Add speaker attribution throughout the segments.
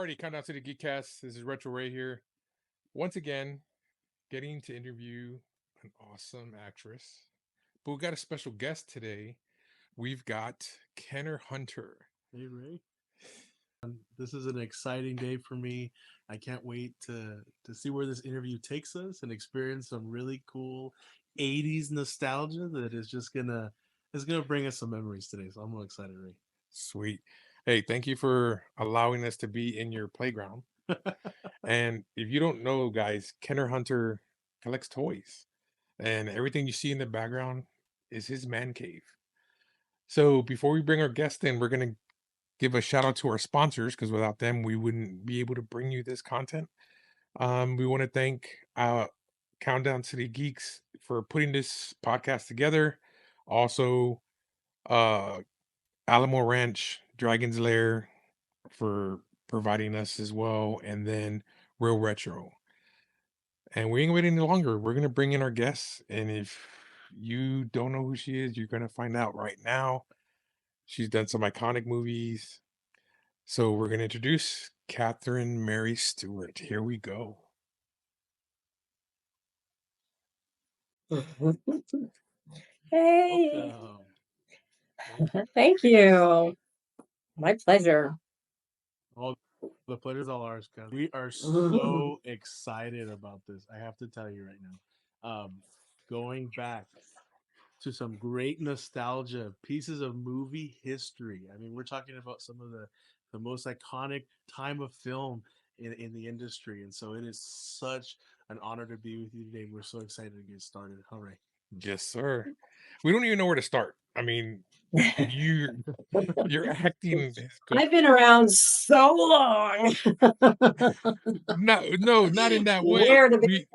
Speaker 1: Alrighty, countdown to the Geekcast. This is Retro Ray here. Once again, getting to interview an awesome actress. But we got a special guest today. We've got Kenner Hunter.
Speaker 2: Hey Ray, this is an exciting day for me. I can't wait to see where this interview takes us and experience some really cool '80s nostalgia that is gonna bring us some memories today. So I'm real excited, Ray.
Speaker 1: Sweet. Hey, thank you for allowing us to be in your playground. And if you don't know, guys, Kenner Hunter collects toys. And everything you see in the background is his man cave. So before we bring our guest in, we're going to give a shout out to our sponsors because without them, we wouldn't be able to bring you this content. We want to thank Countdown City Geeks for putting this podcast together. Also, uh, Alamo Ranch, Dragon's Lair for providing us as well, and then Real Retro. And we ain't waiting any longer. We're gonna bring in our guests, and if you don't know who she is, you're gonna find out right now. She's done some iconic movies. So we're gonna introduce Catherine Mary Stewart. Here we go.
Speaker 3: Hey,
Speaker 2: Welcome.
Speaker 3: thank you. My pleasure.
Speaker 2: All the pleasure's all ours, guys. We are so excited about this. I have to tell you right now. Going back to some great nostalgia pieces of movie history. I mean, we're talking about some of the most iconic time of film in the industry, and so it is such an honor to be with you today. We're so excited to get started. All right.
Speaker 1: Yes, sir. We don't even know where to start. I mean, you your acting is good.
Speaker 3: I've been around so long.
Speaker 1: No, not in that way.
Speaker 3: Where to
Speaker 1: We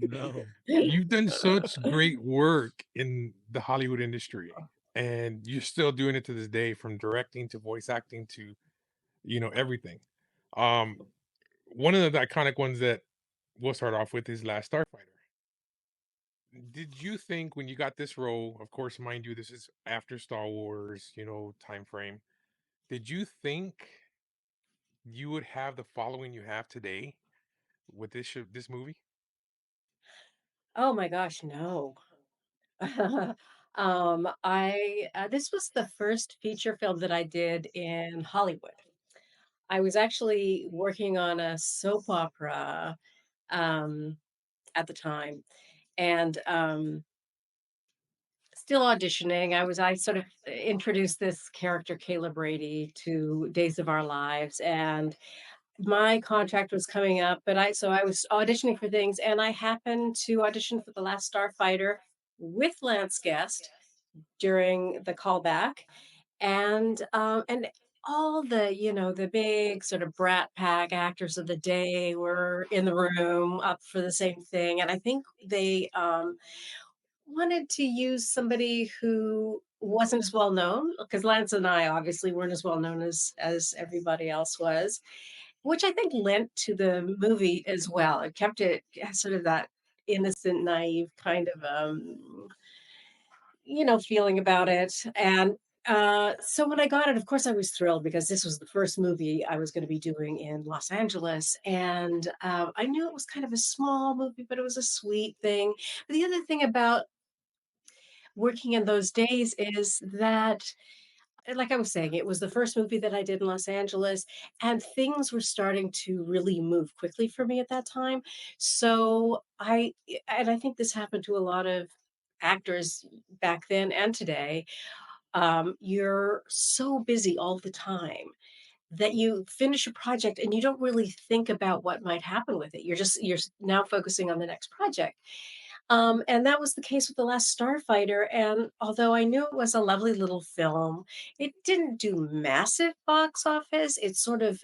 Speaker 2: No.
Speaker 1: You've done such great work in the Hollywood industry, and you're still doing it to this day, from directing to voice acting to everything. Um, One of the iconic ones that we'll start off with is Last Starfighter. Did you think when you got this role, of course, mind you, this is after Star Wars, time frame. Did you think you would have the following you have today with this movie?
Speaker 3: Oh my gosh, no. I This was the first feature film that I did in Hollywood. I was actually working on a soap opera um, at the time, and still auditioning. I sort of introduced this character, Kayla Brady, to Days of Our Lives, and my contract was coming up, but I was auditioning for things, and I happened to audition for The Last Starfighter with Lance Guest during the callback, and all the big sort of brat pack actors of the day were in the room up for the same thing, and I think they wanted to use somebody who wasn't as well known, because Lance and I obviously weren't as well known as everybody else was, which I think lent to the movie as well. It kept it sort of that innocent, naive kind of feeling about it. And so when I got it, of course, I was thrilled because this was the first movie I was going to be doing in Los Angeles. And I knew it was kind of a small movie, but it was a sweet thing. But the other thing about working in those days is that, like I was saying, it was the first movie that I did in Los Angeles, and things were starting to really move quickly for me at that time. So and I think this happened to a lot of actors back then and today. You're so busy all the time that you finish a project and you don't really think about what might happen with it. You're now focusing on the next project. And that was the case with The Last Starfighter. And although I knew it was a lovely little film, it didn't do massive box office. It sort of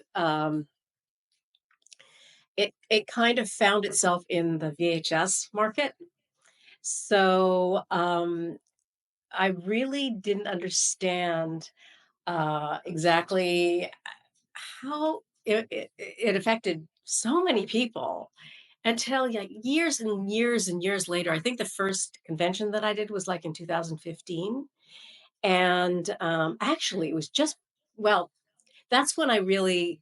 Speaker 3: it kind of found itself in the VHS market. So I really didn't understand exactly how it affected so many people until, yeah, years and years and years later. I think the first convention that I did was like in 2015. And actually, it was just, well, that's when I really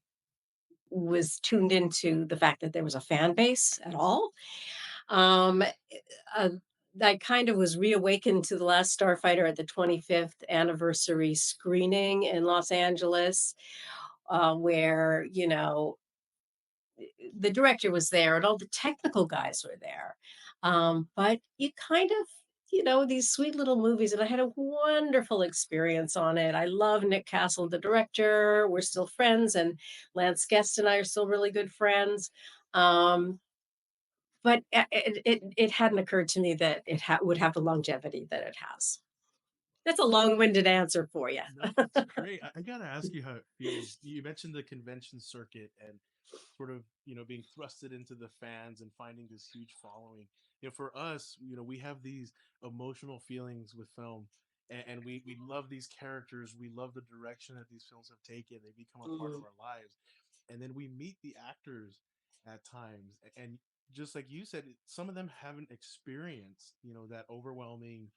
Speaker 3: was tuned into the fact that there was a fan base at all. Um, uh, I kind of was reawakened to The Last Starfighter at the 25th anniversary screening in Los Angeles, where, the director was there and all the technical guys were there. But you kind of, these sweet little movies, and I had a wonderful experience on it. I love Nick Castle, the director. We're still friends, and Lance Guest and I are still really good friends. Um, but it hadn't occurred to me that would have the longevity that it has. That's a long-winded answer for you.
Speaker 2: No, it's great. I gotta ask you how it feels. You mentioned the convention circuit and sort of being thrusted into the fans and finding this huge following. For us, we have these emotional feelings with film, and we love these characters. We love the direction that these films have taken. They become a part of
Speaker 3: Mhm.
Speaker 2: our lives, and then we meet the actors at times, and just like you said, some of them haven't experienced that overwhelming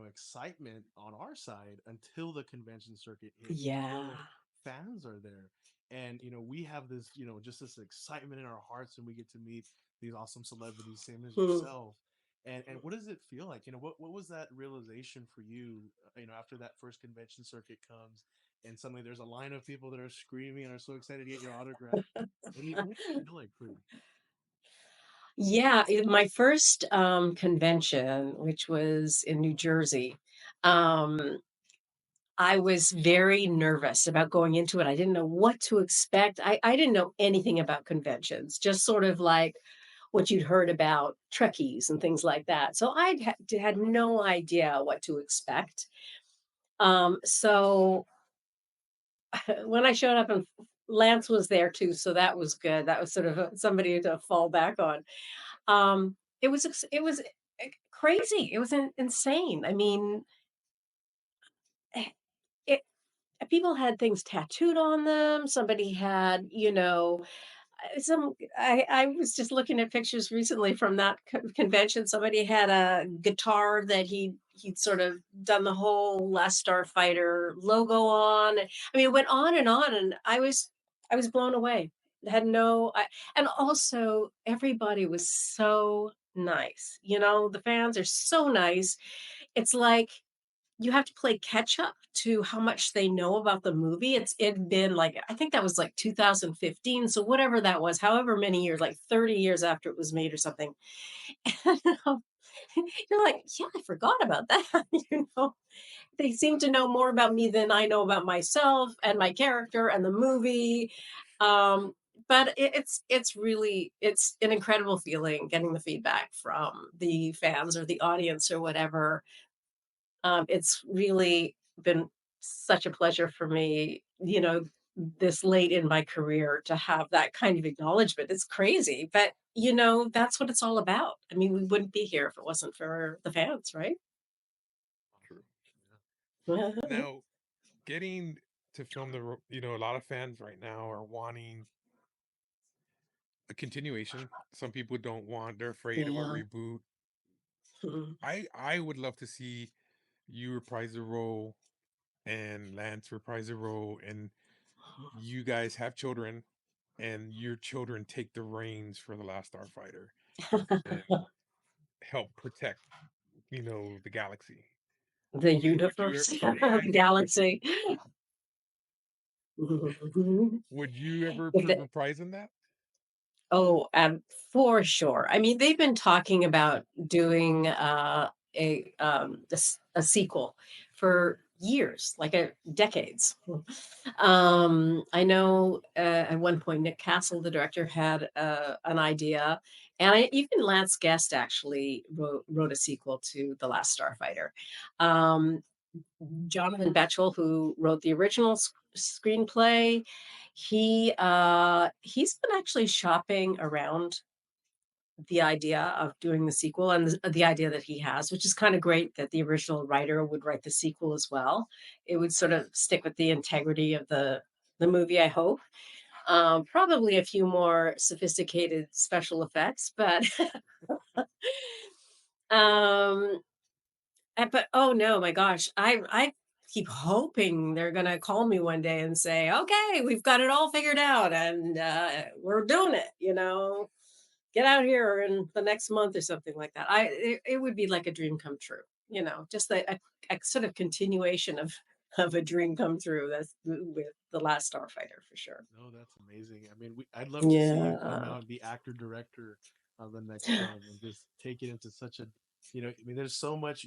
Speaker 2: excitement on our side until the convention circuit hits, until
Speaker 3: Yeah.
Speaker 2: fans are there. And we have this just this excitement in our hearts when we get to meet these awesome celebrities, same as
Speaker 3: Hmm.
Speaker 2: yourself. And what does it feel like? What was that realization for you, after that first convention circuit comes and suddenly there's a line of people that are screaming and are so excited to get your autograph? What did it feel like for you?
Speaker 3: Yeah, my first convention, which was in New Jersey, um, I was very nervous about going into it. I didn't know what to expect. I didn't know anything about conventions, just sort of like what you'd heard about Trekkies and things like that. So had no idea what to expect. So when I showed up, and Lance was there too, so that was good. That was sort of somebody to fall back on. It was crazy. It was insane. I mean, eh, it people had things tattooed on them. Somebody had, some I was just looking at pictures recently from that convention. Somebody had a guitar that he'd sort of done the whole Last Starfighter logo on. I mean, it went on, and I was blown away. Had no, and also everybody was so nice. The fans are so nice. It's like you have to play catch up to how much they know about the movie. It'd been like, I think that was like 2015, so whatever that was, however many years, like 30 years after it was made or something. And, you're like, "Yeah, I forgot about that." You know? They seem to know more about me than I know about myself and my character and the movie. Um, but it's an incredible feeling getting the feedback from the fans or the audience or whatever. It's really been such a pleasure for me, this late in my career to have that kind of acknowledgement. It's crazy, but that's what it's all about. I mean, we wouldn't be here if it wasn't for the fans, right?
Speaker 2: True. Yeah.
Speaker 1: Now, getting to film a lot of fans right now are wanting a continuation. Some people don't want, they're afraid of a
Speaker 3: Yeah.
Speaker 1: reboot.
Speaker 3: Mhm.
Speaker 1: I would love to see you reprise the role and Lance reprise the role, and you guys have children, and your children take the reins for the Last Starfighter and help protect, the galaxy.
Speaker 3: The
Speaker 1: Would you
Speaker 3: universe,
Speaker 1: ever,
Speaker 3: the galaxy.
Speaker 1: would you ever
Speaker 3: If the
Speaker 1: reprise in that?
Speaker 3: Oh, for sure. I mean, they've been talking about doing a sequel for years, like decades. I know at one point Nick Castle, the director, had an idea, and even Lance Guest actually wrote a sequel to The Last Starfighter. Um, Jonathan Betchell, who wrote the original screenplay, he's been actually shopping around the idea of doing the sequel, and the idea that he has, which is kind of great that the original writer would write the sequel as well. It would sort of stick with the integrity of the movie, I hope. Probably a few more sophisticated special effects, but um, but oh no, my gosh, I keep hoping they're going to call me one day and say, "Okay, we've got it all figured out, and we're doing it." Get out here in the next month or something like that. It would be like a dream come true. Just a sort of continuation of a dream come true. That's with the Last Starfighter for sure.
Speaker 2: No, that's amazing. I mean, I'd love to see you come
Speaker 3: Yeah.
Speaker 2: out and be actor director of the next film and just take it into such a, I mean, there's so much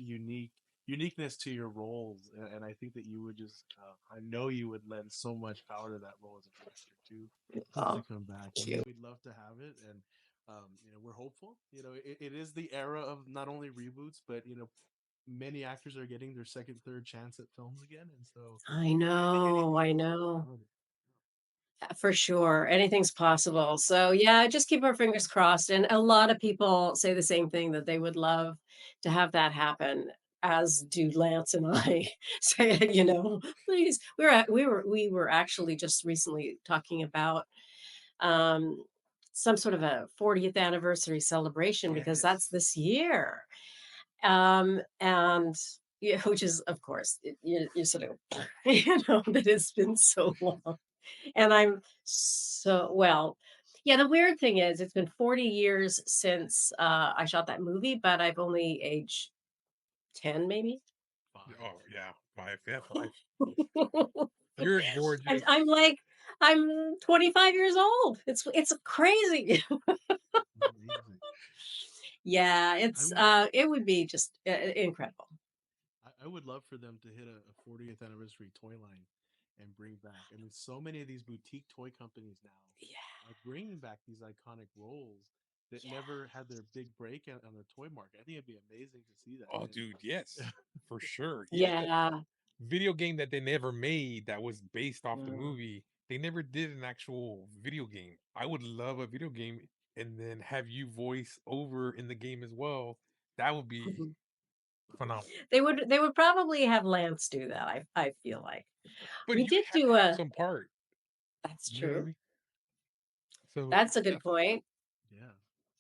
Speaker 2: uniqueness to your roles, and I think that you would just, I know you would lend so much power to that role as a director too, to
Speaker 3: Oh,
Speaker 2: come back, and
Speaker 3: cute.
Speaker 2: we'd love to have it, and we're hopeful. It is the era of not only reboots, but many actors are getting their second, third chance at films again, and so
Speaker 3: I
Speaker 2: anything
Speaker 3: know.
Speaker 2: we
Speaker 3: I
Speaker 2: can do to
Speaker 3: know.
Speaker 2: promote it.
Speaker 3: For sure. Anything's possible. So, yeah, just keep our fingers crossed. And a lot of people say the same thing, that they would love to have that happen, as do Lance and I. Say, please. We were actually just recently talking about um some sort of a 40th anniversary celebration, because that's
Speaker 2: Yes.
Speaker 3: this year. And yeah, which is, of course, you sort of, that it's been so long. And I'm so, well, yeah, the weird thing is it's been 40 years since I shot that movie, but I've only aged 10 maybe.
Speaker 2: Five.
Speaker 1: Oh yeah, 5. Yeah, 5.
Speaker 3: I'm,
Speaker 1: You're gorgeous.
Speaker 3: I'm like I'm 25 years old. It's crazy.
Speaker 2: Amazing.
Speaker 3: Yeah,
Speaker 2: I
Speaker 3: it's
Speaker 2: would
Speaker 3: it would be just incredible.
Speaker 2: I would love for them to hit a 40th anniversary toy line and bring back. I mean, so many of these boutique toy companies now
Speaker 3: Yeah,
Speaker 2: are bringing back these iconic roles that
Speaker 3: yeah,
Speaker 2: never had their big break on the toy market. I think it'd be amazing to see that.
Speaker 1: Oh, dude, yes, for sure. Even the
Speaker 3: yeah.
Speaker 1: video game that they never made that was based off the
Speaker 3: Mm.
Speaker 1: movie, they never did an actual video game. I would love a video game and then have you voice over in the game as well. That would be phenomenal.
Speaker 3: They would probably have Lance do that. I feel like
Speaker 1: But
Speaker 3: we
Speaker 1: you
Speaker 3: did
Speaker 1: have to
Speaker 3: do
Speaker 1: have
Speaker 3: a.
Speaker 1: some part.
Speaker 3: That's
Speaker 1: You know what I
Speaker 3: true.
Speaker 1: mean? So
Speaker 3: That's a
Speaker 1: yeah.
Speaker 3: good point.
Speaker 2: Yeah.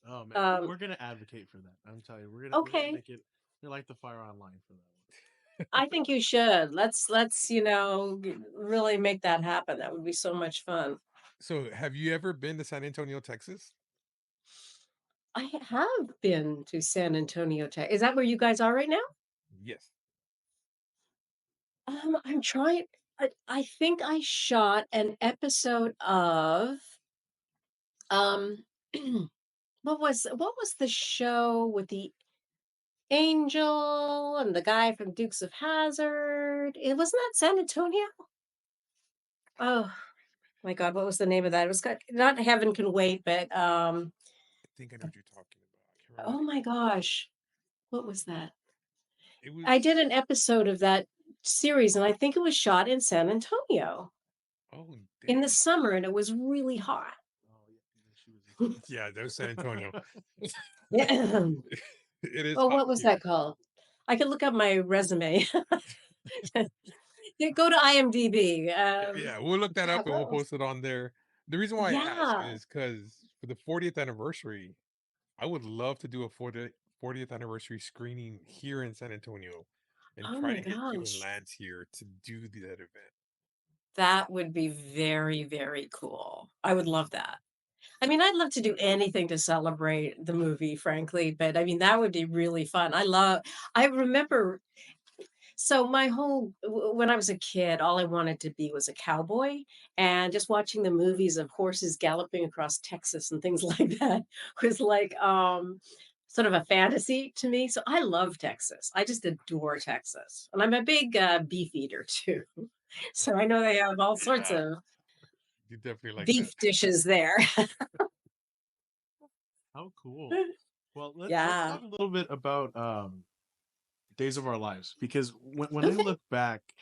Speaker 2: Oh man,
Speaker 3: Um,
Speaker 2: we're gonna advocate for that. I'm telling you, we're gonna
Speaker 3: okay,
Speaker 2: make it. We're like the fire online for that one.
Speaker 3: I think you should. Let's really make that happen. That would be so much fun.
Speaker 1: So have you ever been to San Antonio, Texas?
Speaker 3: I have been to San Antonio, Texas. Is that where you guys are right now?
Speaker 1: Yes.
Speaker 3: I'm trying. I think I shot an episode of um. what was the show with the angel and the guy from Dukes of Hazard? It wasn't that San Antonio. Oh my God, what was the name of that? It was not Heaven Can Wait, but
Speaker 1: I think I know what you're talking about. I can't remember
Speaker 3: oh
Speaker 1: the name
Speaker 3: my
Speaker 1: of it.
Speaker 3: gosh, what was that?
Speaker 1: It
Speaker 3: I did
Speaker 1: was
Speaker 3: an episode of that series, and I think it was shot in San Antonio
Speaker 1: oh
Speaker 3: in the
Speaker 1: dang.
Speaker 3: summer, and it was really hot.
Speaker 2: Oh yeah, yeah, she was
Speaker 1: Yeah, that was San Antonio.
Speaker 3: Yeah.
Speaker 1: It is
Speaker 3: Oh,
Speaker 1: hot
Speaker 3: what was
Speaker 1: here.
Speaker 3: that called? I could look up my resume. Yeah, go to IMDb.
Speaker 1: Yeah, we'll look that
Speaker 3: God,
Speaker 1: up and we'll
Speaker 3: what was?
Speaker 1: post it on there. The reason why I ask
Speaker 3: Yeah.
Speaker 1: is because for the 40th anniversary, I would love to do a 40th anniversary screening here in San Antonio and
Speaker 3: Oh
Speaker 1: try
Speaker 3: my
Speaker 1: to get you and
Speaker 3: gosh.
Speaker 1: Lance here to do that event.
Speaker 3: That would be very, very cool. I would love that. I mean, I'd love to do anything to celebrate the movie, frankly, but I mean, that would be really fun. I remember, so when I was a kid, all I wanted to be was a cowboy, and just watching the movies of horses galloping across Texas and things like that was like, sort of a fantasy to me. So I love Texas. I just adore Texas. And I'm a big beef eater too. So I know they have all sorts
Speaker 1: Yeah,
Speaker 3: of
Speaker 1: you definitely like that.
Speaker 3: beef dishes there.
Speaker 2: how cool. Well, let's
Speaker 3: Yeah.
Speaker 2: talk a little bit about Days of Our Lives, because when I
Speaker 3: Okay.
Speaker 2: look back,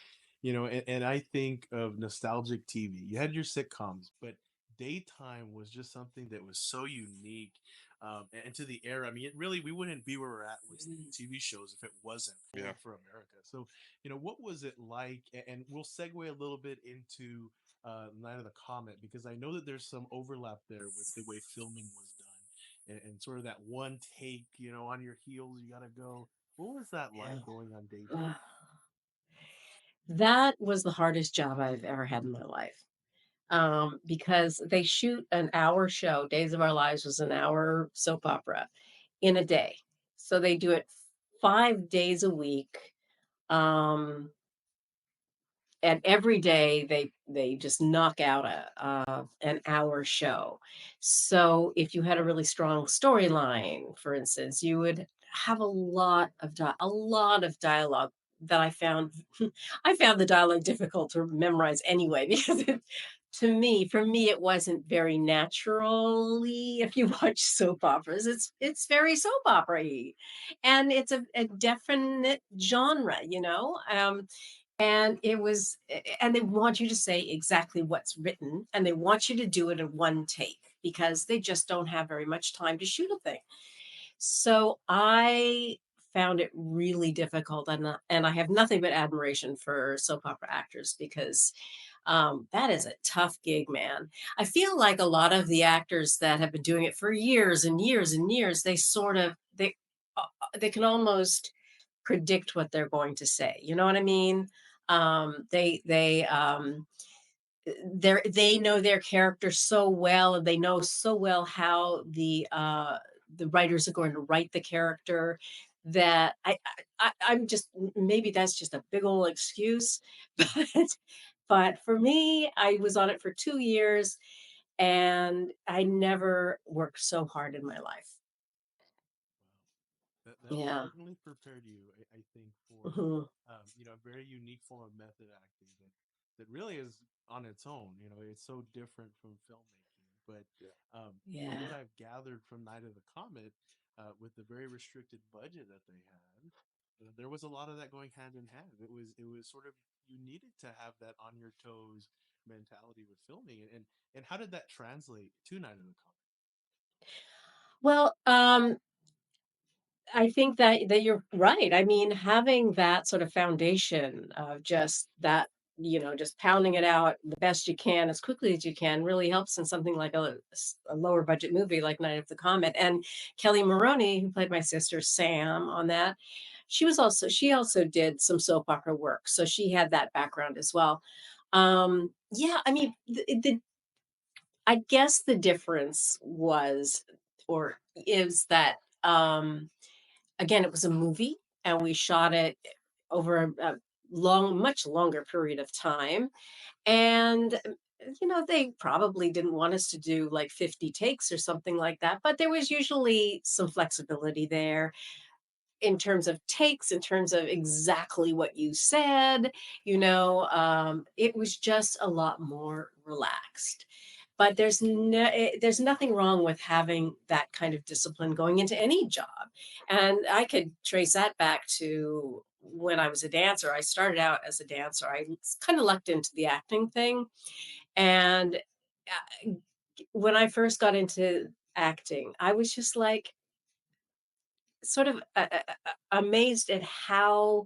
Speaker 2: and I think of nostalgic TV, you had your sitcoms, but daytime was just something that was so unique, and to the era. I mean, we wouldn't be where we're at with
Speaker 3: Mm.
Speaker 2: TV shows if it wasn't
Speaker 1: Yeah.
Speaker 2: for America. So, what was it like? And we'll segue a little bit into Night of the Comet, because I know that there's some overlap there with the way filming was done, and sort of that one take, on your heels, you got to go. What was that
Speaker 3: Yeah.
Speaker 2: like going on daytime?
Speaker 3: Ugh. That was the hardest job I've ever had in my life. Because they shoot an hour show. Days of Our Lives was an hour soap opera in a day. So they do it 5 days a week. Um, and every day they just knock out an hour show. So if you had a really strong storyline, for instance, you would have a lot of dialogue that I found I found the dialogue difficult to memorize anyway because for me it wasn't very naturally. If you watch soap operas, it's very soap opera-y, and it's a definite genre, you know. And it was and they want you to say exactly what's written, and they want you to do it in one take because they just don't have very much time to shoot a thing. So I found it really difficult, and I have nothing but admiration for soap opera actors because that is a tough gig, man. I feel like a lot of the actors that have been doing it for years and years and years, they can almost predict what they're going to say. You know what I mean? They know their character so well, and they know so well how the writers are going to write the character that I'm just maybe that's just a big old excuse, but for me, I was on it for 2 years, and I never worked so hard in my life.
Speaker 2: That
Speaker 3: Yeah.
Speaker 2: certainly prepared you, I think, for
Speaker 3: Mhm.
Speaker 2: a very unique form of method acting that really is on its own. It's so different from filmmaking. But
Speaker 1: Yeah.
Speaker 2: from what
Speaker 3: Yeah.
Speaker 2: I've gathered from Night of the Comet, with the very restricted budget that they had, there was a lot of that going hand in hand. It was sort of, you needed to have that on your toes mentality with filming, and how did that translate to Night of the Comet?
Speaker 3: Well, I think that you're right. I mean, having that sort of foundation of just that, just pounding it out the best you can as quickly as you can really helps in something like a lower budget movie like Night of the Comet. And Kelly Maroney, who played my sister Sam on that, she also did some soap opera work, so she had that background as well. Yeah, I mean, I guess the difference was or is that. Again, it was a movie, and we shot it over a much longer period of time. And, they probably didn't want us to do like 50 takes or something like that, but there was usually some flexibility there in terms of takes, in terms of exactly what you said. It was just a lot more relaxed. But there's nothing wrong with having that kind of discipline going into any job. And I could trace that back to when I was a dancer. I started out as a dancer. I kind of lucked into the acting thing. And when I first got into acting, I was just like sort of amazed at how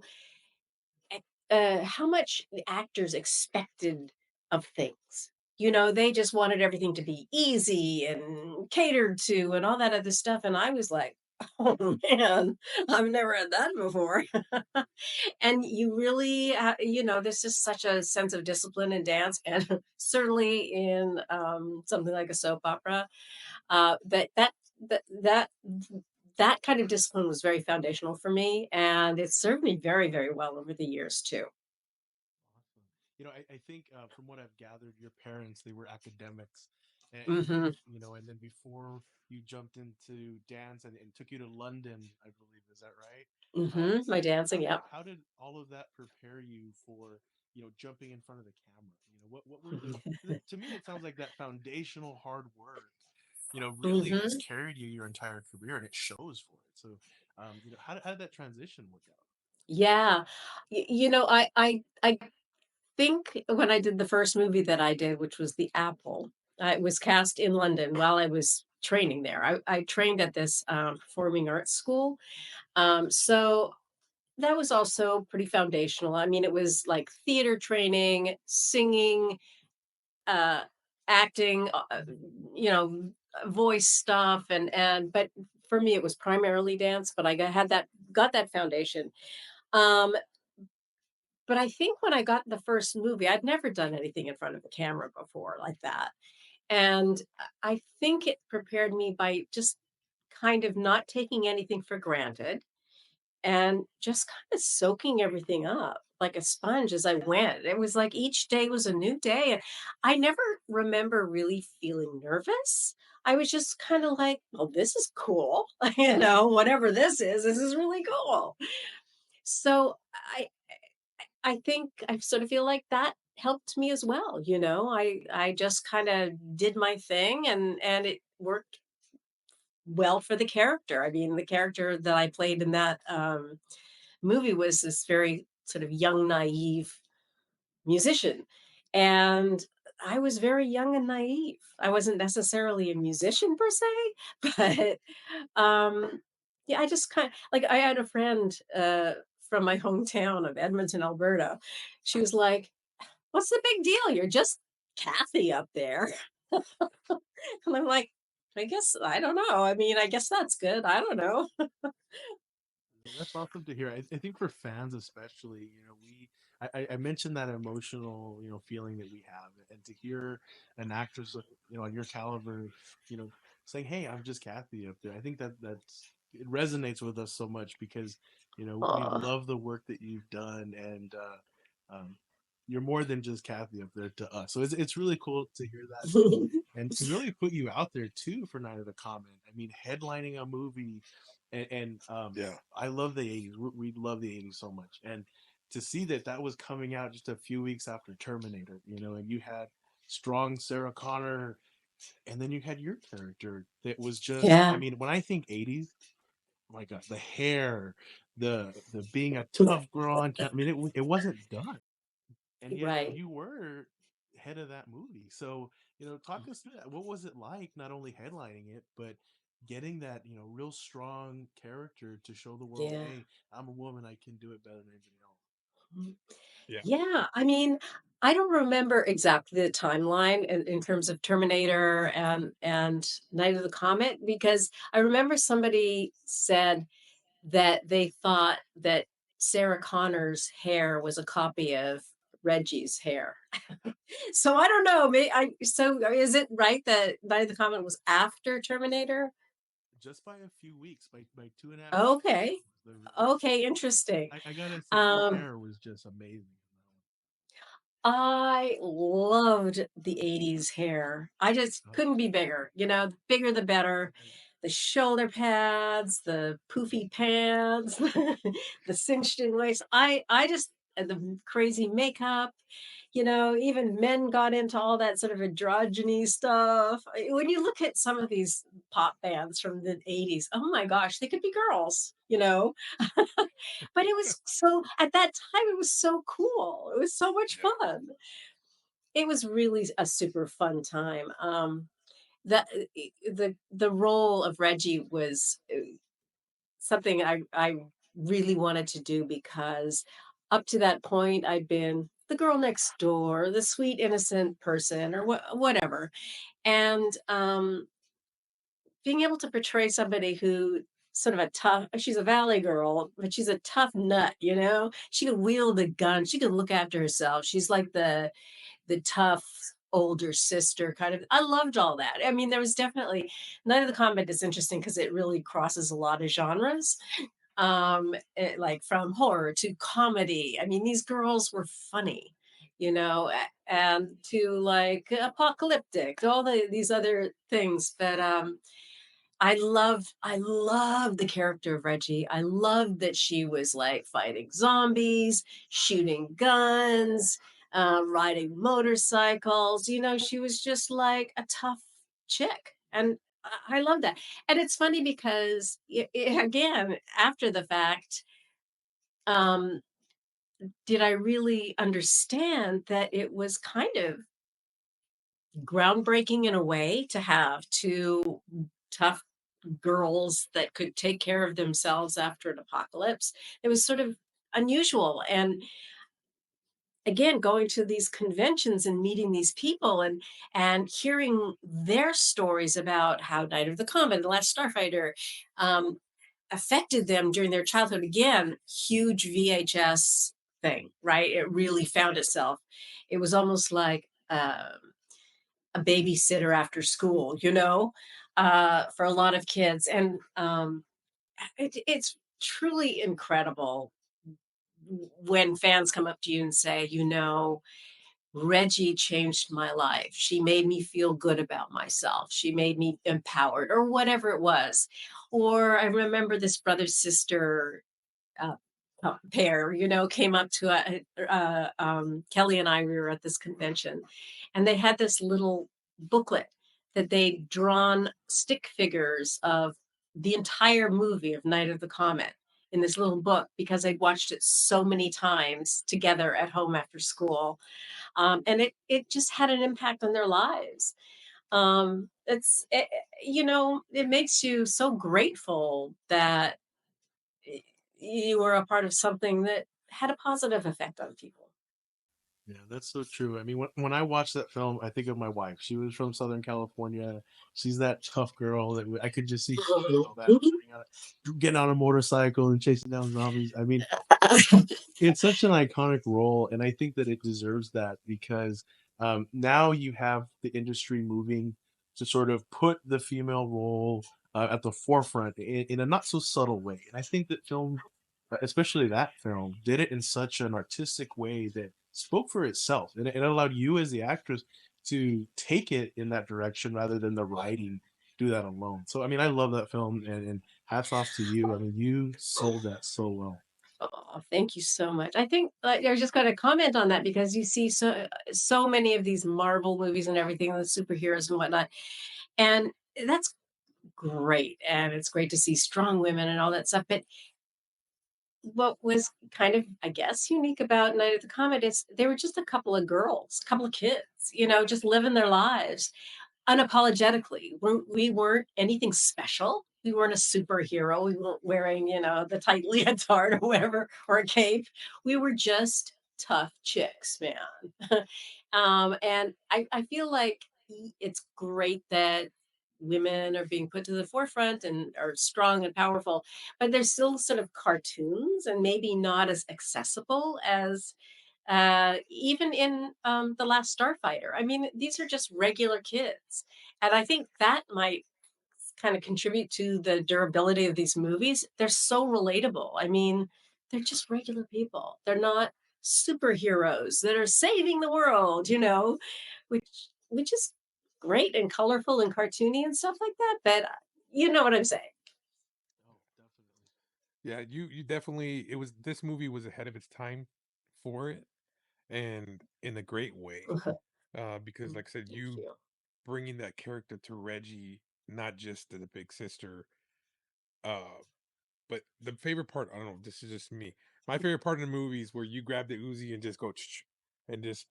Speaker 3: much the actors expected of things. They just wanted everything to be easy and catered to and all that other stuff. And I was like, oh man, I've never had that before. And you really, there's just such a sense of discipline in dance, and certainly in something like a soap opera. That kind of discipline was very foundational for me, and it served me very, very well over the years too.
Speaker 2: Awesome. I think, from what I've gathered, your parents, they were academics,
Speaker 3: Mhm.
Speaker 2: and then before you jumped into dance, and took you to London, I believe, is that right?
Speaker 3: Mhm. My dancing,
Speaker 2: How
Speaker 3: yep.
Speaker 2: how did all of that prepare you for jumping in front of the camera? What were the 'Cause to me, it sounds like that foundational hard work, really has
Speaker 3: Mhm.
Speaker 2: carried you your entire career, and it shows for it. So, how did that transition work out?
Speaker 3: Yeah. I think when I did the first movie that I did, which was The Apple, I was cast in London while I was training there. I trained at this, performing arts school, so that was also pretty foundational. I mean, it was like theater training, singing, uh, acting, voice stuff, but for me, it was primarily dance. But I got that foundation. Um, But I think when I got the first movie, I'd never done anything in front of a camera before like that. And I think it prepared me by just kind of not taking anything for granted and just kind of soaking everything up like a sponge as I went. It was like each day was a new day. And I never remember really feeling nervous. I was just kind of like, well, this is cool. Whatever this is really cool. So I think I sort of feel like that helped me as well. I just kind of did my thing and it worked well for the character. I mean, the character that I played in that movie was this very sort of young, naive musician. And I was very young and naive. I wasn't necessarily a musician per se, but yeah, I just kind of like I had a friend from my hometown of Edmonton, Alberta. She was like, "What's the big deal? You're just Kathy up there." And I'm like, I guess I don't know. I mean, I guess that's good. I don't know.
Speaker 2: That's awesome to hear. I think for fans especially, I mentioned that emotional, feeling that we have, and to hear an actress, on your caliber, you know, saying, "Hey, I'm just Kathy up there." I think that's it resonates with us so much because we
Speaker 3: Aw.
Speaker 2: love the work that you've done, and you're more than just Kathy up there to us. So it's really cool to hear that, and to really put you out there too for Night of the Comet. I mean, headlining a movie, and
Speaker 1: Yeah.
Speaker 2: I love the '80s. We love the '80s so much, and to see that was coming out just a few weeks after Terminator, and you had strong Sarah Connor, and then you had your character that was just. I
Speaker 3: Yeah.
Speaker 2: mean, when I think '80s, my God, the hair, the being a tough girl on. I mean, it wasn't done, and yet
Speaker 3: Right.
Speaker 2: you were head of that movie. So talk us through that. What was it like, not only headlining it, but getting that real strong character to show the world,
Speaker 3: Yeah.
Speaker 2: hey, I'm a woman, I can do it better than anybody else.
Speaker 3: Mm.
Speaker 1: Yeah.
Speaker 3: Yeah. I mean, I don't remember exactly the timeline in terms of Terminator and Night of the Comet because I remember somebody said that they thought that Sarah Connor's hair was a copy of Reggie's hair. So I don't know. So is it right that Night of the Comet was after Terminator?
Speaker 2: Just by a few weeks, by 2.5 years.
Speaker 3: Okay. Okay, interesting.
Speaker 2: I gotta say, your
Speaker 3: Um,
Speaker 2: hair was just amazing.
Speaker 3: I loved the 80s hair. I just
Speaker 2: Oh,
Speaker 3: couldn't be bigger. The bigger the better. The shoulder pads, the poofy pants, the cinched in waist. I just and the crazy makeup. Even men got into all that sort of androgyny stuff. When you look at some of these pop bands from the 80s, oh my gosh, they could be girls. But it was so at that time it was so cool. It was so much
Speaker 1: Yeah.
Speaker 3: fun. It was really a super fun time. The role of Reggie was something I really wanted to do because up to that point I'd been the girl next door, the sweet innocent person, or whatever, and being able to portray somebody who sort of a tough she's a valley girl but she's a tough nut. She could wield a gun, she could look after herself, she's like the tough older sister kind of. I loved all that. I mean, there was definitely Night of the Comet is interesting because it really crosses a lot of genres. Like from horror to comedy. I mean, these girls were funny, and to like apocalyptic, all these other things. But I love the character of Reggie. I loved that she was like fighting zombies, shooting guns, riding motorcycles. She was just like a tough chick. And I love that. And it's funny because again, after the fact, um, did I really understand that it was kind of groundbreaking in a way to have two tough girls that could take care of themselves after an apocalypse. It was sort of unusual. And again, going to these conventions and meeting these people and hearing their stories about how Night of the Comet and the Last Starfighter um, affected them during their childhood. Again, huge VHS thing, right? It really found itself. It was almost like a babysitter after school, for a lot of kids. And it's truly incredible when fans come up to you and say, Reggie changed my life. She made me feel good about myself. She made me empowered, or whatever it was. Or I remember this brother sister uh, pair, came up to Kelly and I. We were at this convention, and they had this little booklet that they'd drawn stick figures of the entire movie of Night of the Comet in this little book because I'd watched it so many times together at home after school, and it just had an impact on their lives. It makes you so grateful that you were a part of something that had a positive effect on people.
Speaker 2: Yeah, that's so true. I mean, when I watch that film, I think of my wife. She was from Southern California. She's that tough girl that I could just see her doing all that, getting on a motorcycle and chasing down zombies. I mean, it's such an iconic role, and I think that it deserves that because now you have the industry moving to sort of put the female role at the forefront in a not so subtle way. And I think that film, especially that film, did it in such an artistic way that spoke for itself, and it allowed you as the actress to take it in that direction rather than the writing do that alone. So I mean, I love that film, and hats off to you. I mean, you sold that so well.
Speaker 3: Oh, thank you so much. I think I was just going to comment on that because you see so many of these Marvel movies and everything, the superheroes and whatnot, and that's great. And it's great to see strong women and all that stuff. But what was kind of, I guess, unique about Night of the Comet is they were just a couple of girls, a couple of kids, just living their lives unapologetically. We weren't anything special. We weren't a superhero. We weren't wearing, the tight leotard or whatever, or a cape. We were just tough chicks, man. And I feel like it's great that women are being put to the forefront and are strong and powerful, but they're still sort of cartoons and maybe not as accessible as even in The Last Starfighter. I mean, these are just regular kids. And I think that might kind of contribute to the durability of these movies. They're so relatable. I mean, they're just regular people. They're not superheroes that are saving the world, which is great and colorful and cartoony and stuff like that. But you know what I'm saying.
Speaker 2: Oh, definitely.
Speaker 1: Yeah, you definitely it was this movie was ahead of its time for it and in a great way. Because like I said,
Speaker 3: Thank
Speaker 1: you
Speaker 3: you.
Speaker 1: bringing that character to Reggie, not just to the big sister, uh, but the favorite part, I don't know, this is just me. My favorite part of the movie is where you grab the Uzi and just go and just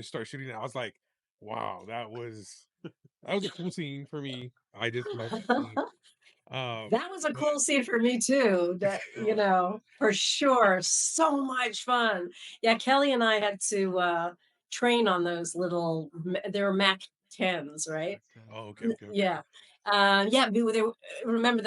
Speaker 1: start shooting it. I was like, wow, that was a cool scene for me. I just love that scene.
Speaker 3: That was a
Speaker 1: But
Speaker 3: cool scene for me too. That,
Speaker 2: Oh,
Speaker 3: for sure. So much fun. Yeah, Kelly and I had to train on those they were Mac 10s, right?
Speaker 2: back then.
Speaker 1: oh, okay, okay, okay.
Speaker 3: Yeah. Yeah, remember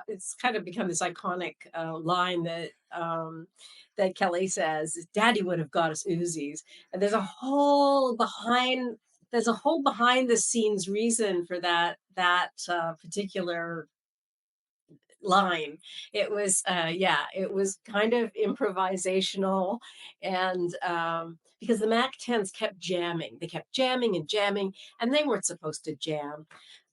Speaker 3: it's kind of become this iconic line that Kelly says, Daddy would have got us Uzis. And there's a whole behind the scenes reason for that particular line. It was kind of improvisational, and because the Mac 10s kept jamming. They kept jamming and jamming, and they weren't supposed to jam.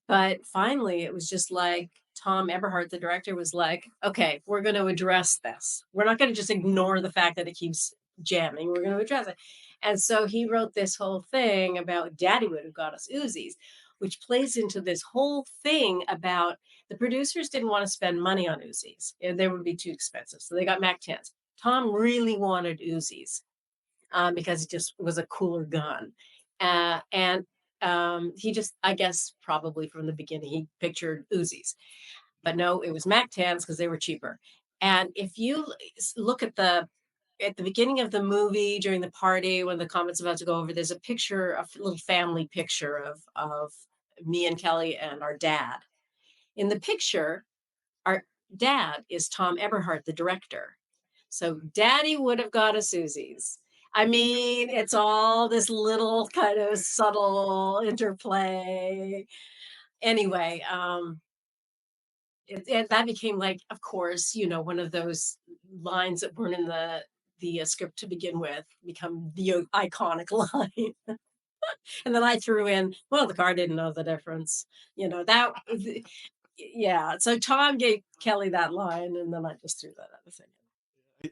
Speaker 3: But finally, it was just like Tom Eberhardt, the director, was like, okay, we're going to address this. We're not going to just ignore the fact that it keeps jamming. We're going to address it. And so he wrote this whole thing about Daddy would have got us Uzis, which plays into this whole thing about the producers didn't want to spend money on Uzis. They would be too expensive. So they got Mac 10s. Tom really wanted Uzis because it just was a cooler gun. And he just, I guess, probably from the beginning, he pictured Uzis. But no, it was Mac 10s because they were cheaper. And if you look at the beginning of the movie during the party when the comet's about to go over, there's a little family picture of me and Kelly and our dad. In the picture, our dad is Tom Eberhardt, the director. So Daddy would have got a Susie's. I mean, it's all this little kind of subtle interplay. Anyway, that became like, of course, one of those lines that weren't in the script to begin with, become the iconic line. And then I threw in, well, the car didn't know the difference. That yeah. So Tom gave Kelly that line, and then I just threw that other thing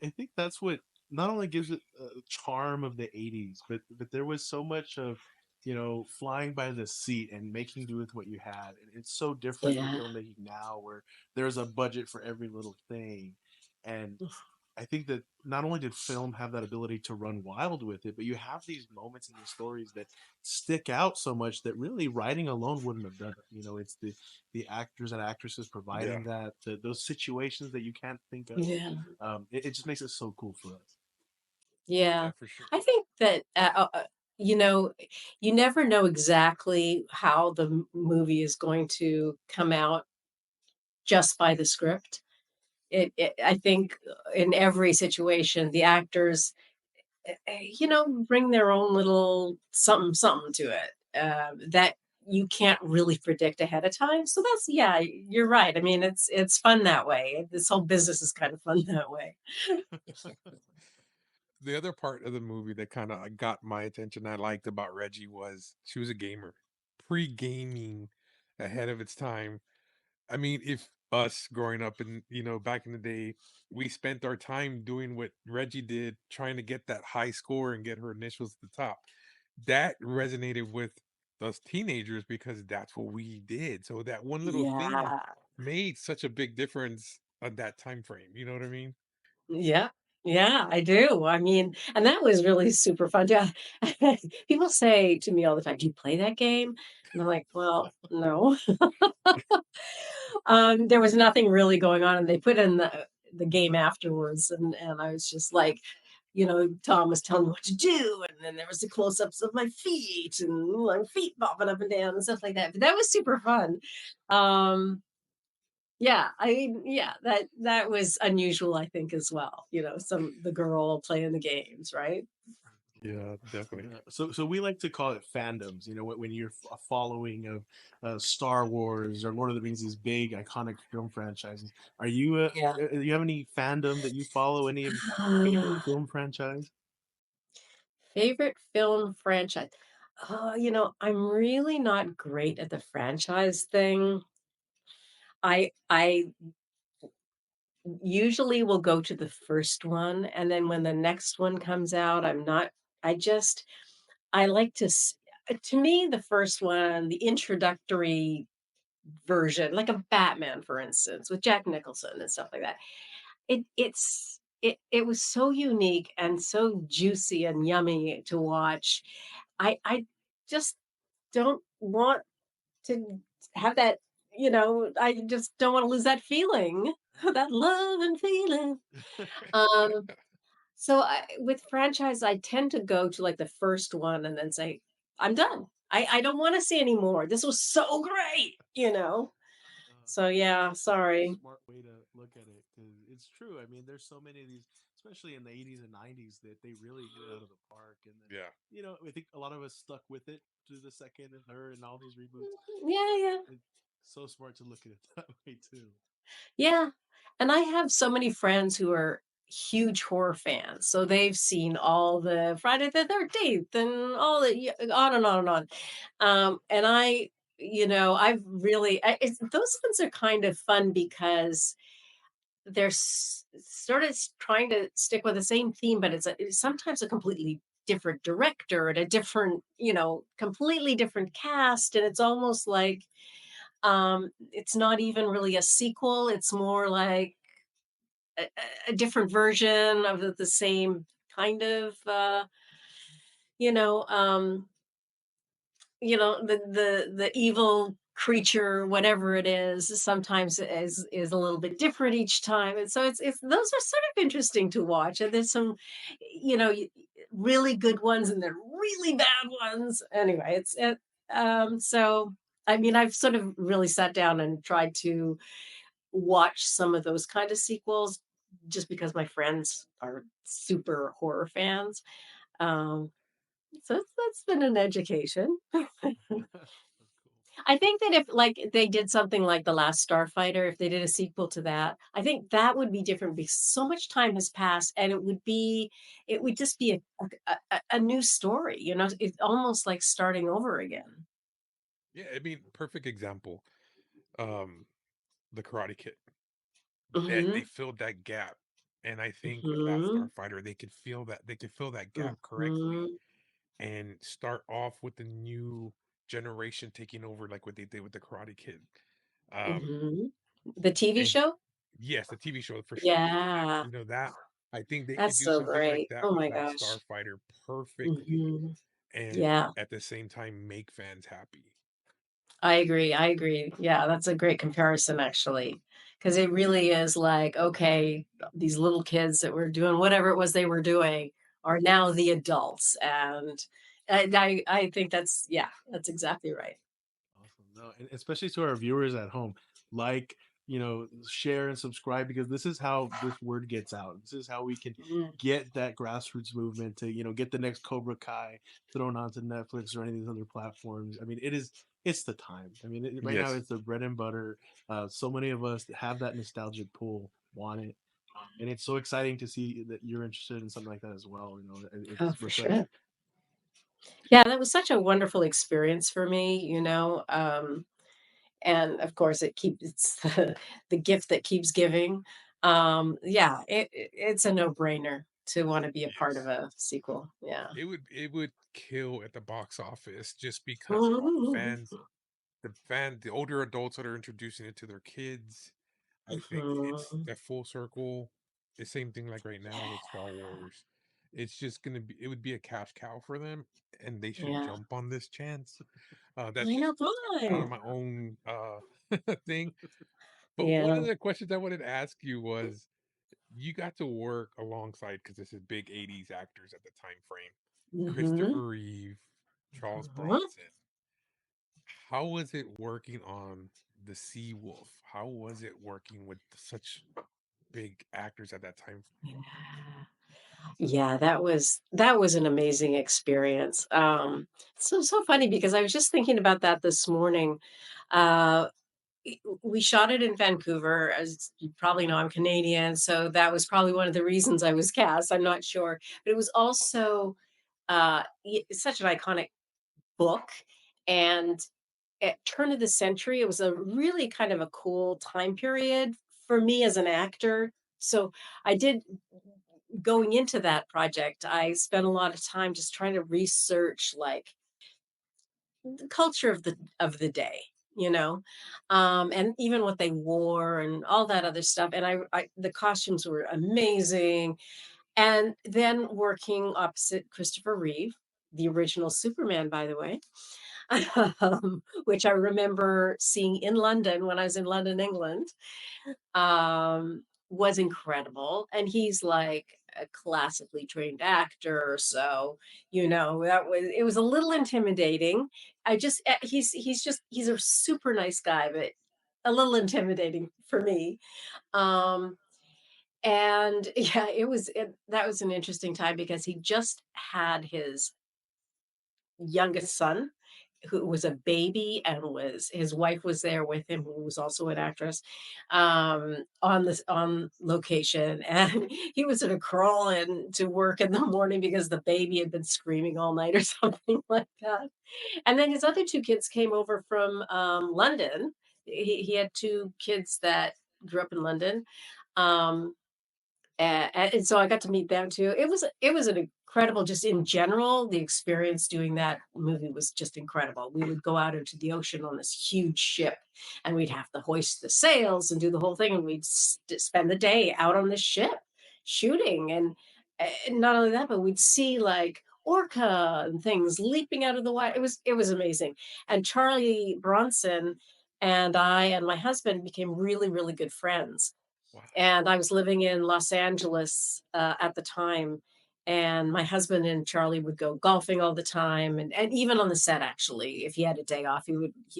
Speaker 2: I think that's what not only gives it a charm of the 80s, but there was so much of, flying by the seat and making do with what you had. And it's so
Speaker 3: in.
Speaker 2: different from
Speaker 3: Yeah.
Speaker 2: filmmaking now where there's a budget for every little thing. And I think that not only did film have that ability to run wild with it, but you have these moments in the stories that stick out so much that really writing alone wouldn't have done it. It's the actors and actresses
Speaker 1: Yeah.
Speaker 2: providing those situations that you can't think of.
Speaker 3: Yeah.
Speaker 2: It just makes it so cool for us.
Speaker 3: Yeah.
Speaker 1: Yeah, for sure.
Speaker 3: I think that, you know, you never know exactly how the movie is going to come out just by the script. I think in every situation, the actors, bring their own little something, something to it that you can't really predict ahead of time. So yeah, you're right. I mean, it's fun that way. This whole business is kind of fun that way.
Speaker 1: The other part of the movie that kind of got my attention I liked about Reggie was she was a gamer, pre-gaming ahead of its time. I mean, if us growing up in, back in the day, we spent our time doing what Reggie did, trying to get that high score and get her initials at the top. That resonated with us teenagers because that's what we did. So that one little thing
Speaker 3: Yeah.
Speaker 1: made such a big difference at that time frame. You know what I mean?
Speaker 3: Yeah. Yeah, I do. I mean, and that was really super fun. Yeah. People say to me all the time, "Do you play that game?" And I'm like, "Well, no." There was nothing really going on, and they put in the game afterwards, and I was just like, Tom was telling me what to do, and then there was the close-ups of my feet and my feet bobbing up and down and stuff like that. But that was super fun. Um, yeah, I mean, yeah, that was unusual, I think, as well. The girl playing the games, right?
Speaker 1: Yeah, definitely.
Speaker 2: Yeah. So we like to call it fandoms. When you're a following of Star Wars or Lord of the Rings, these big iconic film franchises.
Speaker 3: Yeah.
Speaker 2: Do you have any fandom that you follow? Any of favorite film franchise?
Speaker 3: Favorite film franchise? Oh, I'm really not great at the franchise thing. I usually will go to the first one, and then when the next one comes out, I'm not I just I like to me, the first one, the introductory version, like a Batman, for instance, with Jack Nicholson and stuff like that. It was so unique and so juicy and yummy to watch. I just don't want to have that, I just don't want to lose that feeling, that love and feeling. Um, so with franchise, I tend to go to like the first one and then say, I'm done. I don't want to see any more. This was so great. So yeah,
Speaker 2: That's a
Speaker 3: sorry.
Speaker 2: smart way to look at it because it's true. I mean, there's so many of these, especially in the 80s and 90s, that they really hit it out of the park. And then,
Speaker 1: Yeah.
Speaker 2: I think a lot of us stuck with it to the second and third and all these reboots.
Speaker 3: Yeah, yeah.
Speaker 2: It's so smart to look at it that way too.
Speaker 3: Yeah. And I have so many friends who are huge horror fans. So they've seen all the Friday the 13th and all the on and on and on. And I've really, those ones are kind of fun because they're sort of trying to stick with the same theme, but it's sometimes a completely different director and a different, completely different cast. And it's almost like, it's not even really a sequel. It's more like a different version of the same kind of, you know, um, the evil creature, whatever it is, sometimes is a little bit different each time. And so it's those are sort of interesting to watch. And there's some, really good ones and then really bad ones. Anyway, so I mean, I've sort of really sat down and tried to watch some of those kind of sequels, just because my friends are super horror fans. Um, so that's been an education.
Speaker 2: That's cool.
Speaker 3: I think that if, like, they did something like The Last Starfighter, if they did a sequel to that, I think that would be different because so much time has passed, and it would just be a new story, you know? It's almost like starting over again.
Speaker 1: Yeah, I mean, perfect example. Um, the Karate Kid. That they
Speaker 3: Mhm,
Speaker 1: filled that gap. And I think with Last
Speaker 3: mhm,
Speaker 1: Starfighter, they could fill that gap correctly
Speaker 3: mhm,
Speaker 1: and start off with the new generation taking over like what they did with the Karate Kid. Um,
Speaker 3: mhm. The TV
Speaker 1: and
Speaker 3: show?
Speaker 1: yes, the TV show for sure.
Speaker 3: Yeah,
Speaker 1: That I think they could
Speaker 3: that's
Speaker 1: do
Speaker 3: so
Speaker 1: something like
Speaker 3: great.
Speaker 1: that
Speaker 3: Oh
Speaker 1: with
Speaker 3: my
Speaker 1: Last
Speaker 3: gosh.
Speaker 1: Starfighter perfectly
Speaker 3: Mhm.
Speaker 1: and
Speaker 3: Yeah.
Speaker 1: at the same time make fans happy.
Speaker 3: I agree, I agree. Yeah, that's a great comparison actually, because it really is like, okay, these little kids that were doing whatever it was they were doing are now the adults, and I think that's yeah, that's exactly right.
Speaker 2: Awesome. No, and especially to our viewers at home, like, share and subscribe because this is how this word gets out. This is how we can
Speaker 3: Mm,
Speaker 2: get that grassroots movement to, get the next Cobra Kai thrown onto Netflix or any of these other platforms. I mean, it's the time. I mean, right now
Speaker 1: Yes.
Speaker 2: it's the bread and butter. So many of us that have that nostalgic pull want it, and it's so exciting to see that you're interested in something like that as well.
Speaker 3: oh,
Speaker 2: It's
Speaker 3: for
Speaker 2: refreshing.
Speaker 3: sure. Yeah, that was such a wonderful experience for me, and of course it's the gift that keeps giving. Yeah, it's a no-brainer to want to be a part of
Speaker 1: Yes.
Speaker 3: a sequel. Yeah.
Speaker 1: It would kill at the box office just because of all the older adults that are introducing it to their kids. I think it's
Speaker 3: Mhm.
Speaker 1: that full circle. The same thing like right now with Star Wars. It's just gonna be it would be a cash cow for them, and they should
Speaker 3: Yeah.
Speaker 1: jump on this chance. That's
Speaker 3: I know,
Speaker 1: just
Speaker 3: come
Speaker 1: kind of
Speaker 3: on.
Speaker 1: my own thing. But one of
Speaker 3: Yeah.
Speaker 1: the questions I wanted to ask you was you got to work alongside because this is big 80s actors at the time frame.
Speaker 3: Mhm.
Speaker 1: Christopher Reeve, Charles
Speaker 3: Mhm.
Speaker 1: Bronson. How was it working on the Sea Wolf? How was it working with such big actors at that time?
Speaker 3: Yeah. Yeah, that was an amazing experience. So funny because I was just thinking about that this morning. Uh, we shot it in Vancouver. As you probably know, I'm Canadian, so that was probably one of the reasons I was cast. I'm not sure, but it was also such an iconic book, and at turn of the century, it was a really kind of a cool time period for me as an actor. So I did going into that project, I spent a lot of time just trying to research like the culture of the day, and even what they wore and all that other stuff. And I the costumes were amazing. And then working opposite Christopher Reeve, the original Superman, by the way, which I remember seeing in London when I was in London, England, was incredible. And he's like a classically trained actor. So, it was a little intimidating. He's a super nice guy, but a little intimidating for me. Um, and yeah, that was an interesting time because he just had his youngest son who was a baby and was his wife was there with him who was also an actress on location, and he was sort of crawling to work in the morning because the baby had been screaming all night or something like that. And then his other two kids came over from London. He had two kids that grew up in London. um, and so I got to meet them too. It was an incredible, just in general, the experience doing that movie was just incredible. We would go out into the ocean on this huge ship, and we'd have to hoist the sails and do the whole thing, and we'd spend the day out on the ship shooting, and not only that, but we'd see like orca and things leaping out of the water. It was amazing. And Charlie Bronson and I and my husband became really, really good friends,
Speaker 1: Wow.
Speaker 3: and I was living in Los Angeles at the time. And my husband and Charlie would go golfing all the time, and even on the set. Actually, if he had a day off,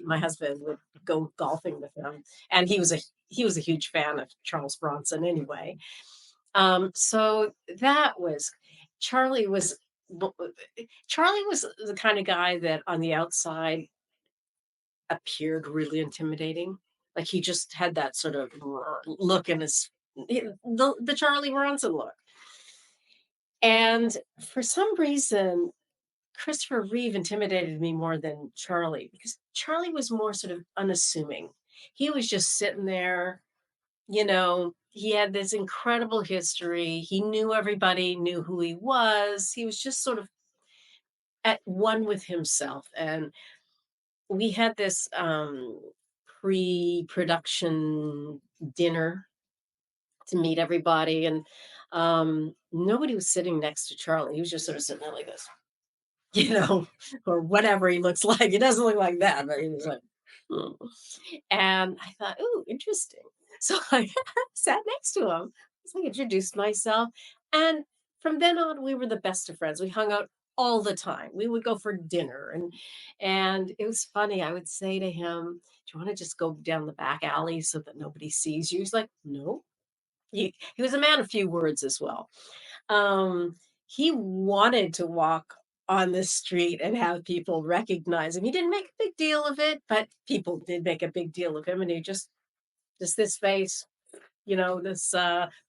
Speaker 3: my husband would go golfing with him, and he was a huge fan of Charles Bronson anyway. So that was Charlie was Charlie was the kind of guy that on the outside appeared really intimidating. Like he just had that sort of look in the Charlie Bronson look. And for some reason, Christopher Reeve intimidated me more than Charlie because Charlie was more sort of unassuming. He was just sitting there, he had this incredible history. He knew everybody, knew who he was. He was just sort of at one with himself. And we had this pre-production dinner to meet everybody, and nobody was sitting next to Charlie. He was just sort of sitting there like this, you know, or whatever he looks like. He doesn't look like that, but he was like, "Hmm." And I thought, "Ooh, interesting." So I sat next to him. So I introduced myself, and from then on, we were the best of friends. We hung out all the time. We would go for dinner, and it was funny. I would say to him, "Do you want to just go down the back alley so that nobody sees you?" He's like, "No." He was a man of few words as well. Um, he wanted to walk on the street and have people recognize him. He didn't make a big deal of it, but people did make a big deal of him, and he just this face, this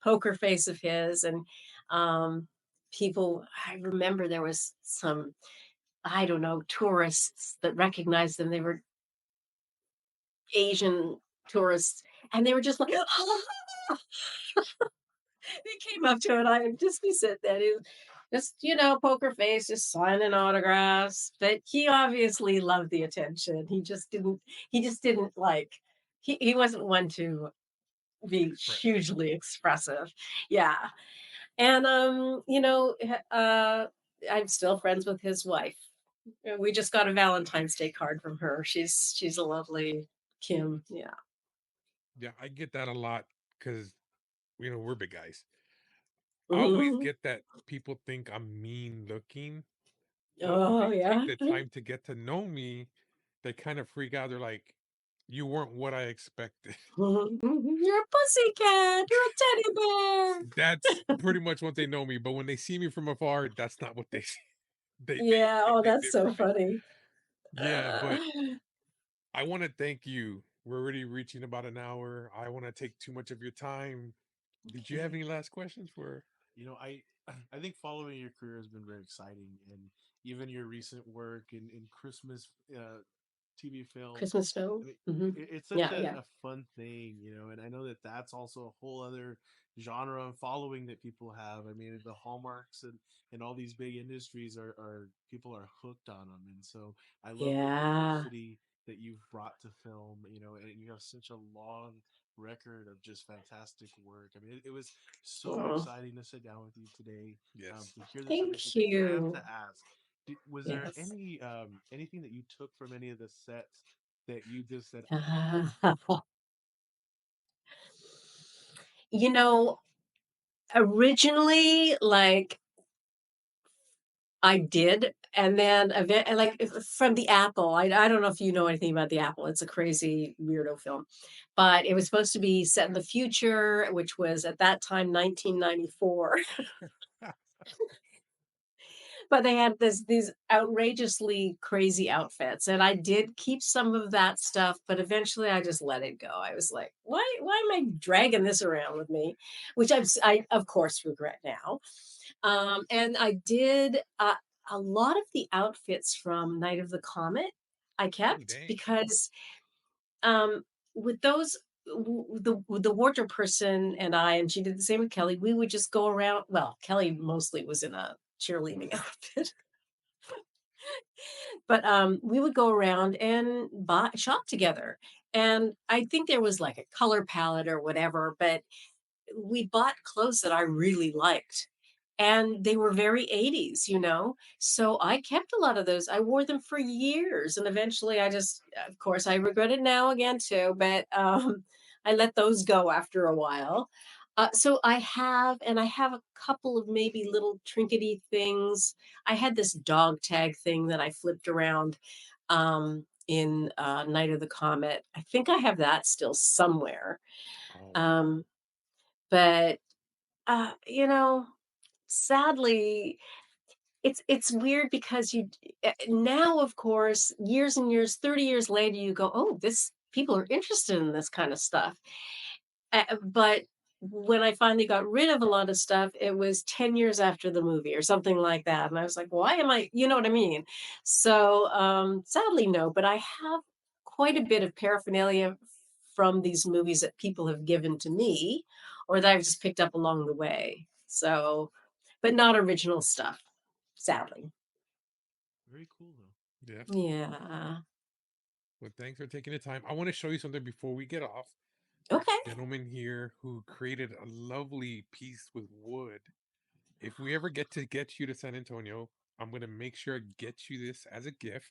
Speaker 3: poker face of his, and people. I remember there was some, I don't know, tourists that recognized him. They were Asian tourists, and they were just like, they came up to it. I would just be sitting there. He was just, poker face, just signing autographs. But he obviously loved the attention. He just didn't like, he wasn't one to be
Speaker 1: Express.
Speaker 3: hugely expressive. Yeah. And, I'm still friends with his wife. We just got a Valentine's Day card from her. She's a lovely Kim. Yeah.
Speaker 1: Yeah, I get that a lot because we're big guys. I always
Speaker 3: Mhm.
Speaker 1: get that people think I'm mean looking, but when
Speaker 3: Oh,
Speaker 1: they take
Speaker 3: yeah.
Speaker 1: the time to get to know me, they kind of freak out. They're like, "You weren't what I expected."
Speaker 3: You're a pussycat. You're a teddy bear.
Speaker 1: That's pretty much what they know me. But when they see me from afar, that's not what they see. They
Speaker 3: Yeah.
Speaker 1: expect
Speaker 3: Oh,
Speaker 1: it
Speaker 3: that's so
Speaker 1: differently.
Speaker 3: funny.
Speaker 1: Yeah,
Speaker 3: Uh,
Speaker 1: but I want to thank you. We're already reaching about an hour. I want to take too much of your time. Did you have
Speaker 2: Okay.
Speaker 1: any last questions for?
Speaker 2: I I think following your career has been very exciting, and even your recent work in Christmas TV films.
Speaker 3: Christmas
Speaker 2: I
Speaker 3: snow.
Speaker 2: mean, it's such
Speaker 3: Yeah. Yeah.
Speaker 2: a fun thing, and I know that that's also a whole other genre of following that people have. I mean, the hallmarks and all these big industries are people are hooked on them, and so I love the
Speaker 3: Yeah.
Speaker 2: diversity that you've brought to film. And you have such a long record of just fantastic work. I mean, it was so
Speaker 3: Oh,
Speaker 2: exciting to sit down with you today,
Speaker 1: Yes.
Speaker 2: to hear this
Speaker 3: thank
Speaker 2: information. And I have to
Speaker 3: you.
Speaker 2: ask, was there
Speaker 3: Yes.
Speaker 2: anything that you took from any of the sets that you just said,
Speaker 3: you know, Originally, like, I did, and then like from the Apple. I don't know if you know anything about the Apple. It's a crazy weirdo film, but it was supposed to be set in the future, which was at that time 1994. But they had these outrageously crazy outfits, and I did keep some of that stuff, but eventually I just let it go. I was like, why am I dragging this around with me? Which I of course regret now. And I did a lot of the outfits from Night of the Comet I
Speaker 1: Oh
Speaker 3: kept
Speaker 1: dang.
Speaker 3: because um, with those the wardrobe person and I, and she did the same with Kelly, we would just go around. Well, Kelly mostly was in a cheerleading outfit, but we would go around and shop together. And I think there was like a color palette or whatever, but we bought clothes that I really liked. And they were very 80s, So I kept a lot of those. I wore them for years. And eventually of course, I regret it now again too, but I let those go after a while. So I have a couple of maybe little trinkety things. I had this dog tag thing that I flipped around in Night of the Comet. I think I have that still somewhere.
Speaker 1: Oh,
Speaker 3: Um, but You know, sadly, it's weird because now, of course, years and years, 30 years later, you go, "Oh, this people are interested in this kind of stuff." But when I finally got rid of a lot of stuff, it was 10 years after the movie or something like that. And I was like, why am I, you know what I mean? So sadly, no, but I have quite a bit of paraphernalia from these movies that people have given to me or that I've just picked up along the way. So, but not original stuff, sadly.
Speaker 2: Very cool though.
Speaker 1: Yeah.
Speaker 3: Yeah.
Speaker 1: Well, thanks for taking the time. I want to show you something before we get off. There's
Speaker 3: Okay.
Speaker 1: a gentleman here who created a lovely piece with wood. If we ever get to get you to San Antonio, I'm gonna make sure I get you this as a gift.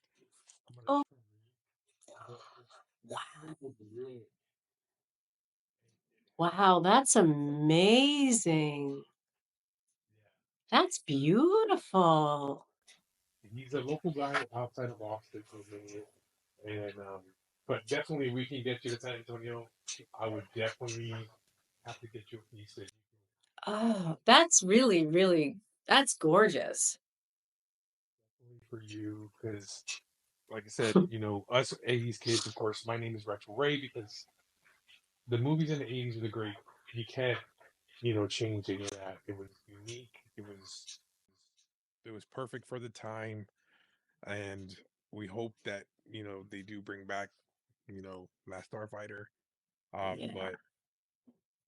Speaker 1: I'm gonna
Speaker 3: Oh,
Speaker 1: show you. This
Speaker 3: wow.
Speaker 1: wood really,
Speaker 3: Wow. That's amazing. That's beautiful.
Speaker 1: he's a local guy outside of Austin, and but definitely we can get you to San Antonio. I would definitely have to get you a piece that
Speaker 3: Oh, that's really, really that's gorgeous.
Speaker 1: for you because, like I said, us '80s kids. Of course, my name is Retro Ray because the movies in the '80s were the great. You can't, change any of that. It was unique. It was perfect for the time, and we hope that they do bring back Last Starfighter.
Speaker 3: Yeah,
Speaker 1: But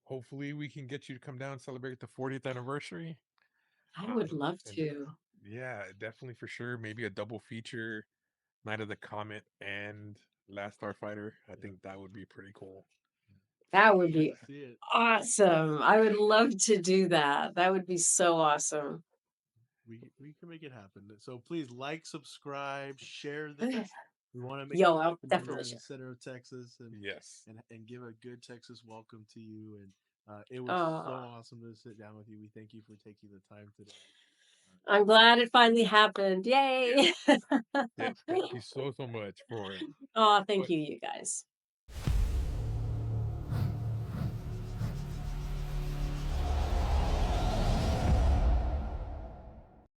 Speaker 1: hopefully we can get you to come down and celebrate the 40th anniversary.
Speaker 3: I would love
Speaker 1: And
Speaker 3: to.
Speaker 1: yeah, definitely for sure. Maybe a double feature, Night of the Comet and Last Starfighter. I
Speaker 2: Yeah.
Speaker 1: think that would be pretty cool.
Speaker 3: That
Speaker 2: Can't
Speaker 3: would
Speaker 2: wait
Speaker 3: be
Speaker 2: to see it.
Speaker 3: awesome. I would love to do that. That would be so awesome.
Speaker 2: We can make it happen. So please like, subscribe, share this. We want to make
Speaker 3: Yo,
Speaker 2: it
Speaker 3: I'll
Speaker 2: happen here
Speaker 3: definitely
Speaker 2: in the
Speaker 3: share.
Speaker 2: center of Texas, and
Speaker 1: Yes.
Speaker 2: and give a good Texas welcome to you. And it was so
Speaker 3: Oh,
Speaker 2: awesome to sit down with you. We thank you for taking the time today.
Speaker 3: I'm glad it finally happened.
Speaker 1: Yes.
Speaker 3: Yay.
Speaker 1: Yes. Thank you so much for
Speaker 3: Oh, thank
Speaker 1: but
Speaker 3: you, you guys.